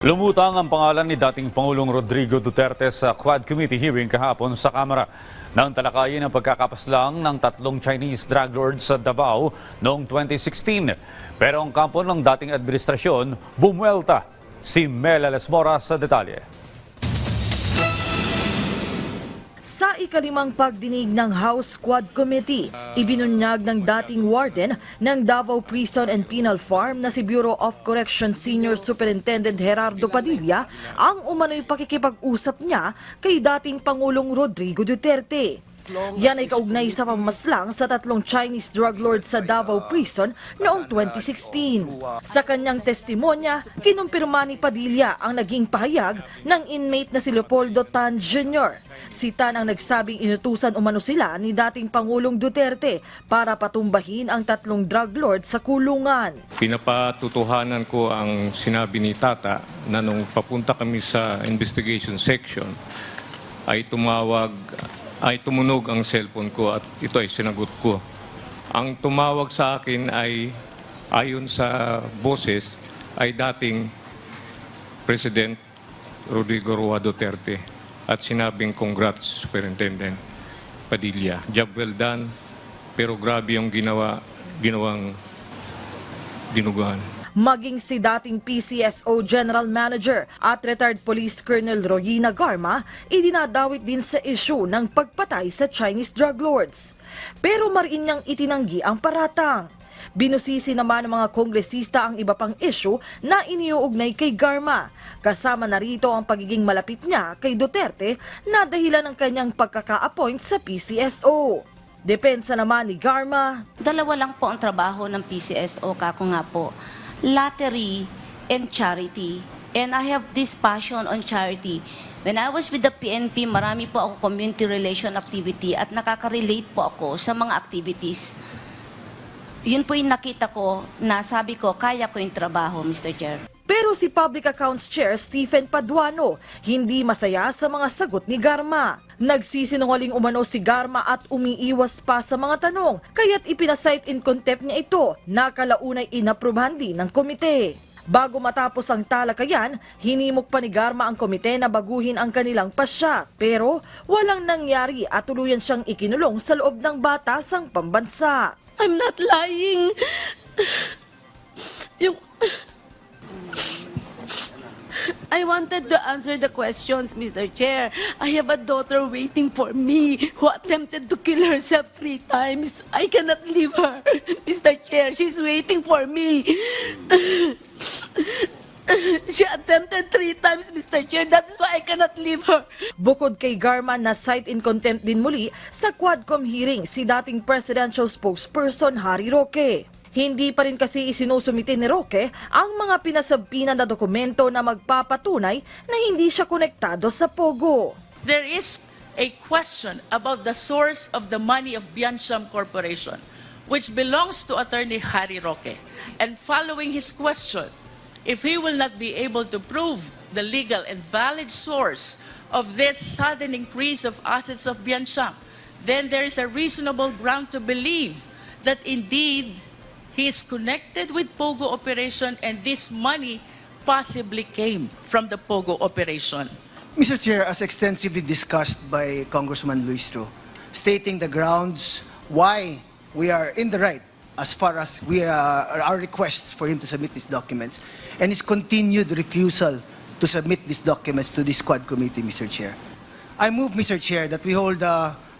Lumutang ang pangalan ni dating Pangulong Rodrigo Duterte sa Quad Committee hearing kahapon sa Kamara nang talakayin ang pagkakapaslang ng tatlong Chinese drug lords sa Davao noong 2016. Pero ang kampo ng dating administrasyon bumuelta. Si Mel Alesmora sa detalye. Sa ikalimang pagdinig ng House Quad Committee, ibinunyag ng dating warden ng Davao Prison and Penal Farm na si Bureau of Corrections Senior Superintendent Gerardo Padilla ang umano'y pakikipag-usap niya kay dating Pangulong Rodrigo Duterte. Yan ay kaugnay sa pamamaslang sa tatlong Chinese drug lords sa Davao Prison noong 2016. Sa kanyang testimonya, kinumpirma ni Padilla ang naging pahayag ng inmate na si Leopoldo Tan Jr. Si Tan ang nagsabing inutusan umano sila ni dating Pangulong Duterte para patumbahin ang tatlong drug lords sa kulungan. Pinapatutuhanan ko ang sinabi ni Tata na nung papunta kami sa investigation section ay tumunog ang cellphone ko at ito ay sinagot ko. Ang tumawag sa akin ay ayon sa boses ay dating President Rodrigo Roa Duterte at sinabing congrats Superintendent Padilla. Job well done, pero grabe yung ginawang dinuguan. Maging si dating PCSO General Manager at retired Police Colonel Royina Garma, idinadawit din sa issue ng pagpatay sa Chinese drug lords. Pero mariin niyang itinanggi ang paratang. Binusisi naman ng mga kongresista ang iba pang issue na iniuugnay kay Garma. Kasama na rito ang pagiging malapit niya kay Duterte na dahilan ng kanyang pagkaka-appoint sa PCSO. Depensa naman ni Garma. Dalawa lang po ang trabaho ng PCSO, kako nga po. Lottery and charity. And I have this passion on charity. When I was with the PNP, marami po ako community relation activity at nakaka-relate po ako sa mga activities. Yun po yung nakita ko na sabi ko, kaya ko yung trabaho, Mr. Chair. Pero si Public Accounts Chair Stephen Paduano hindi masaya sa mga sagot ni Garma. Nagsisinungaling umano si Garma at umiiwas pa sa mga tanong, kaya't ipinasight in contempt niya ito na kalaunay inaprubahan din ng komite. Bago matapos ang talakayan, hinimok pa ni Garma ang komite na baguhin ang kanilang pasya. Pero walang nangyari at tuluyan siyang ikinulong sa loob ng batasang pambansa. I'm not lying. I wanted to answer the questions, Mr. Chair. I have a daughter waiting for me who attempted to kill herself 3 times. I cannot leave her, Mr. Chair. She's waiting for me. She attempted 3 times, Mr. Chair. That's why I cannot leave her. Bukod kay Garma na cite in contempt din muli sa Quadcom hearing si dating presidential spokesperson Harry Roque. Hindi pa rin kasi isinusumite ni Roque ang mga pinasabpinan na dokumento na magpapatunay na hindi siya konektado sa Pogo. There is a question about the source of the money of Biancham Corporation, which belongs to Attorney Harry Roque. And following his question, if he will not be able to prove the legal and valid source of this sudden increase of assets of Biancham, then there is a reasonable ground to believe that indeed he is connected with Pogo operation and this money possibly came from the Pogo operation. Mr. Chair, as extensively discussed by Congressman Luis Ro, stating the grounds why we are in the right as far as our requests for him to submit these documents and his continued refusal to submit these documents to this Quad Committee, Mr. Chair. I move, Mr. Chair, that we hold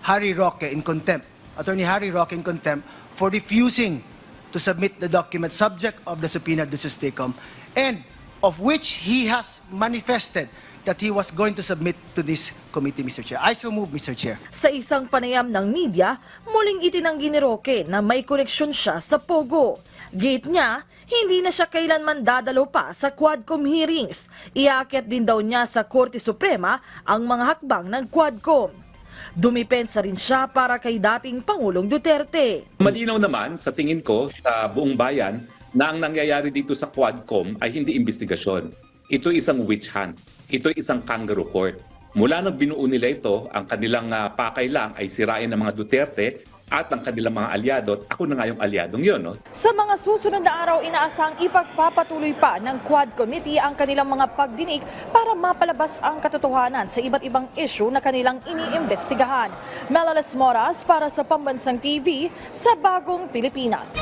Harry Roque in contempt, Attorney Harry Roque in contempt for refusing to submit the document subject of the subpoena de Sustecom and of which he has manifested that he was going to submit to this committee, Mr. Chair. I so move, Mr. Chair. Sa isang panayam ng media, muling itinanggi ni Roque na may koneksyon siya sa Pogo. Gate niya, hindi na siya kailanman dadalo pa sa Quadcom hearings. Iakyat din daw niya sa Korte Suprema ang mga hakbang ng Quadcom. Dumipensa rin siya para kay dating Pangulong Duterte. Malinaw naman sa tingin ko sa buong bayan na ang nangyayari dito sa Quadcom ay hindi investigasyon. Ito isang witch hunt. Ito isang kangaroo court. Mula nang binuo nila ito, ang kanilang pakay lang ay sirain ng mga Duterte at ang kanilang mga alyado. At ako na nga yung alyadong yun. No? Sa mga susunod na araw, inaasang ipagpapatuloy pa ng Quad Committee ang kanilang mga pagdinig para mapalabas ang katotohanan sa iba't ibang issue na kanilang iniimbestigahan. Melales Moras para sa Pambansang TV sa Bagong Pilipinas.